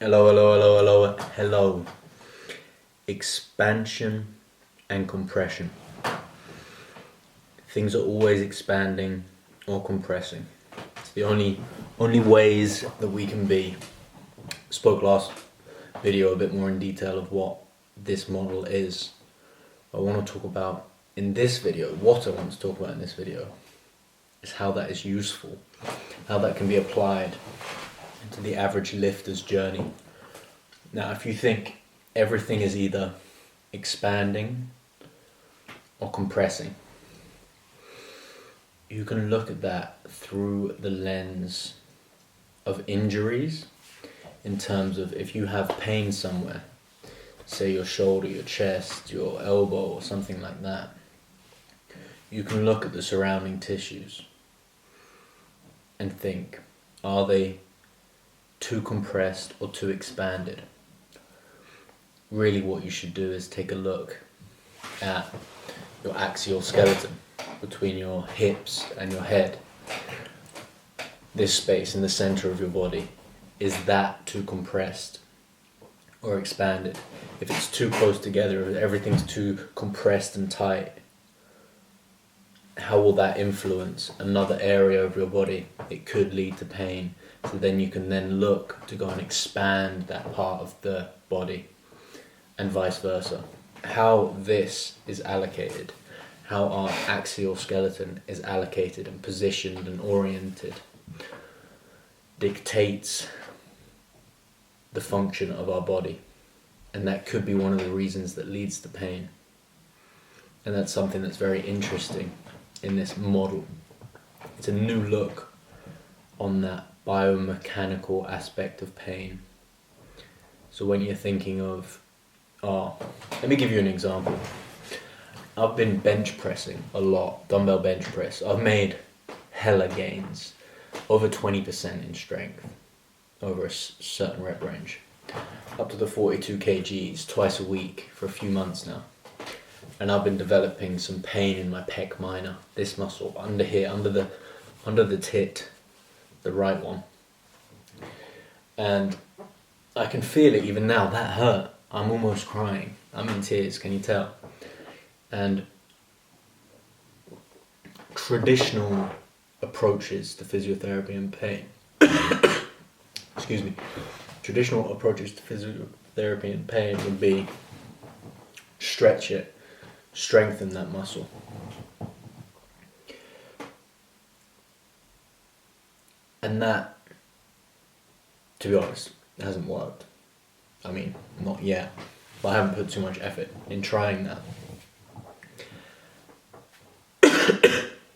Hello, hello, hello, hello, hello. Expansion and compression. Things are always expanding or compressing. It's the only ways that we can be. Spoke last video a bit more in detail of what this model is. I want to talk about in this video, what I want to talk about in this video is how that is useful, how that can be applied to the average lifter's journey. Now, if you think everything is either expanding or compressing, you can look at that through the lens of injuries, in terms of if you have pain somewhere, say your shoulder, your chest, your elbow, or something like that, you can look at the surrounding tissues and think, are they too compressed or too expanded? Really what you should do is take a look at your axial skeleton between your hips and your head. This space in the center of your body, is that too compressed or expanded? If it's too close together, if everything's too compressed and tight, how will that influence another area of your body? It could lead to pain. So then you can then look to go and expand that part of the body, and vice versa. How this is allocated, how our axial skeleton is allocated and positioned and oriented, dictates the function of our body. And that could be one of the reasons that leads to pain. And that's something that's very interesting in this model. It's a new look on that biomechanical aspect of pain. So when you're thinking of, let me give you an example. I've been bench pressing a lot, dumbbell bench press. I've made hella gains, over 20% in strength, over a certain rep range, up to the 42 kgs twice a week for a few months now. And I've been developing some pain in my pec minor, this muscle under here, under the tit, the right one. And I can feel it even now. That hurt. I'm almost crying. I'm in tears, can you tell? And traditional approaches to physiotherapy and pain, excuse me, traditional approaches to physiotherapy and pain would be stretch it, strengthen that muscle. And that, to be honest, hasn't worked. I mean, not yet, but I haven't put too much effort in trying that.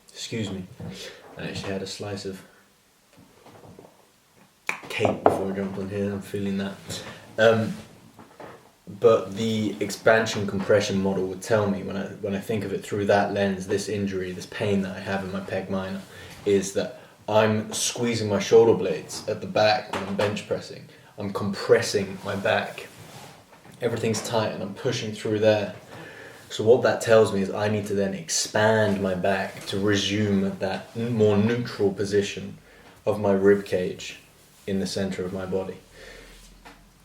Excuse me. I actually had a slice of cake before I jumped on here. I'm feeling that. But the expansion compression model would tell me, when I think of it through that lens, this injury, this pain that I have in my pec minor, is that I'm squeezing my shoulder blades at the back when I'm bench pressing. I'm compressing my back. Everything's tight and I'm pushing through there. So what that tells me is I need to then expand my back to resume that more neutral position of my rib cage in the center of my body.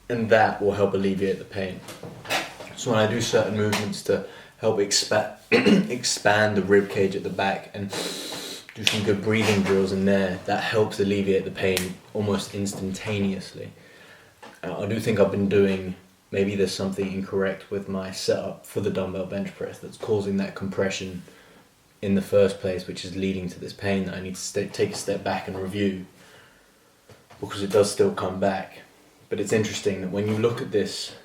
And that will help alleviate the pain. So when I do certain movements to help expand the rib cage at the back and do some good breathing drills in there, that helps alleviate the pain almost instantaneously. I do think I've been doing, maybe there's something incorrect with my setup for the dumbbell bench press that's causing that compression in the first place, which is leading to this pain that I need to take a step back and review, because it does still come back. But it's interesting that when you look at this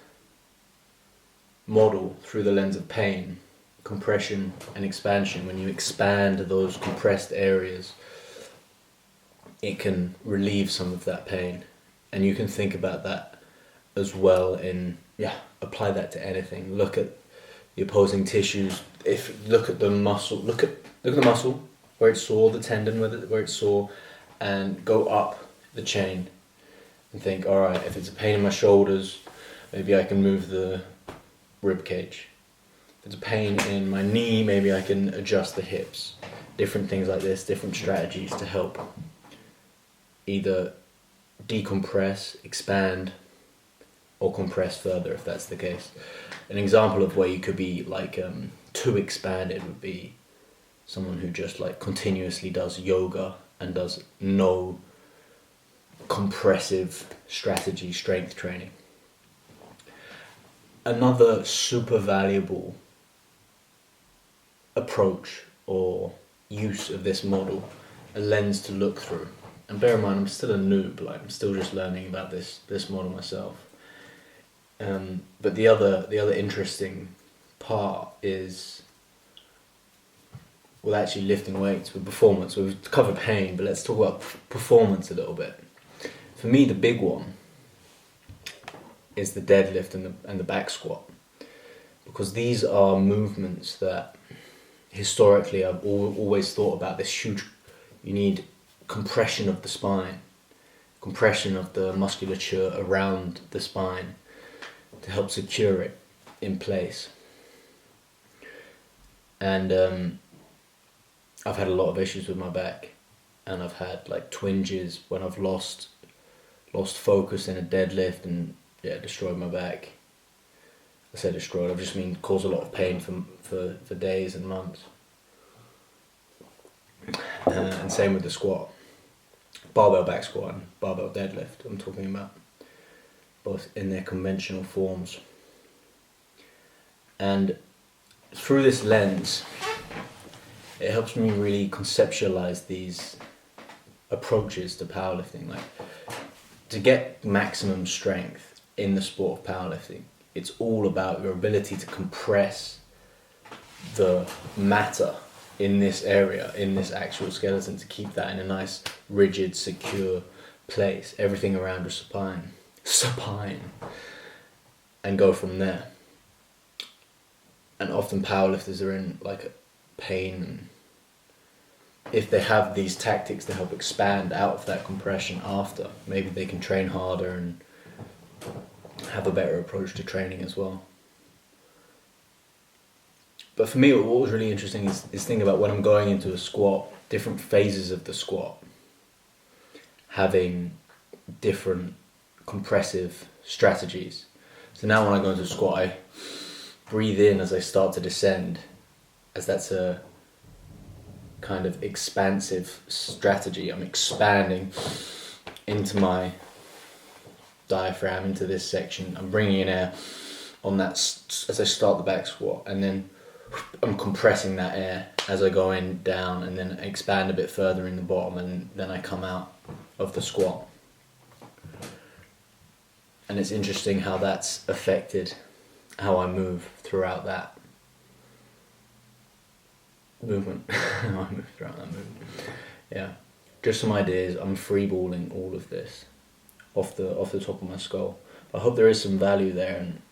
model through the lens of pain, compression and expansion, when you expand those compressed areas, it can relieve some of that pain. And you can think about that as well apply that to anything. Look at the opposing tissues. Look at the muscle, look at the muscle where it's sore, the tendon where it's sore, and go up the chain and think, all right, if it's a pain in my shoulders, maybe I can move the rib cage. If it's a pain in my knee, maybe I can adjust the hips. Different things like this, different strategies to help either decompress, expand, or compress further if that's the case. An example of where you could be like too expanded would be someone who just like continuously does yoga and does no compressive strategy strength training. Another super valuable approach or use of this model, a lens to look through. And bear in mind, I'm still a noob, like I'm still just learning about this model myself. But the other interesting part is, well, actually lifting weights with performance. We've covered pain, but let's talk about performance a little bit. For me, the big one is the deadlift and the back squat, because these are movements that historically I've always thought about this huge, you need compression of the spine, compression of the musculature around the spine to help secure it in place. And I've had a lot of issues with my back, and I've had like twinges when I've lost focus in a deadlift and destroyed my back. I say destroyed, I just mean caused a lot of pain for days and months. And same with the squat, barbell back squat and barbell deadlift. I'm talking about both in their conventional forms. And through this lens, it helps me really conceptualize these approaches to powerlifting. Like, to get maximum strength in the sport of powerlifting, it's all about your ability to compress the matter in this area, in this actual skeleton, to keep that in a nice, rigid, secure place. Everything around your supine, and go from there. And often powerlifters are in like pain, and if they have these tactics to help expand out of that compression after, maybe they can train harder and have a better approach to training as well. But for me, what was really interesting is thinking about when I'm going into a squat, different phases of the squat, having different compressive strategies. So now when I go into a squat, I breathe in as I start to descend, as that's a kind of expansive strategy. I'm expanding into my diaphragm, into this section. I'm bringing in air on that as I start the back squat, and then I'm compressing that air as I go in down, and then expand a bit further in the bottom, and then I come out of the squat. And it's interesting how that's affected how I move throughout that movement. How I move throughout that movement. Yeah, just some ideas. I'm freeballing all of this off the top of my skull. I hope there is some value there, and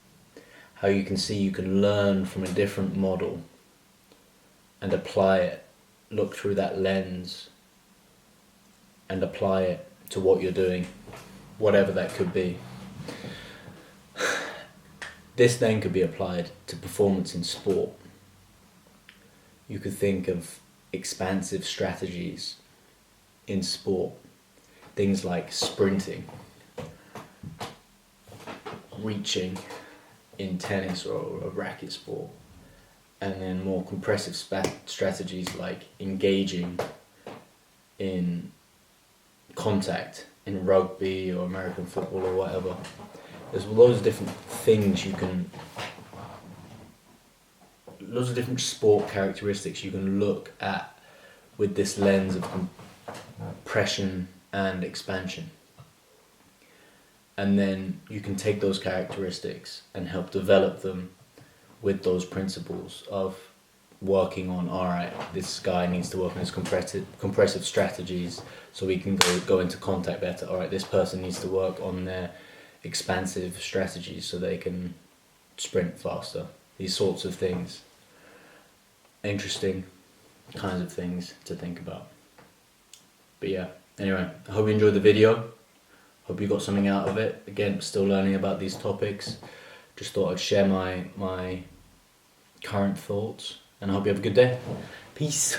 how you can see you can learn from a different model and apply it, look through that lens and apply it to what you're doing, whatever that could be. This then could be applied to performance in sport. You could think of expansive strategies in sport, things like sprinting, reaching in tennis or a racket sport, and then more compressive strategies like engaging in contact in rugby or American football or whatever. There's loads of different things loads of different sport characteristics you can look at with this lens of compression and expansion. And then you can take those characteristics and help develop them with those principles of working on, alright, this guy needs to work on his compressive strategies so we can go into contact better. Alright, this person needs to work on their expansive strategies so they can sprint faster. These sorts of things. Interesting kinds of things to think about. But yeah, anyway, I hope you enjoyed the video. Hope you got something out of it. Again, still learning about these topics. Just thought I'd share my current thoughts, and I hope you have a good day. Peace.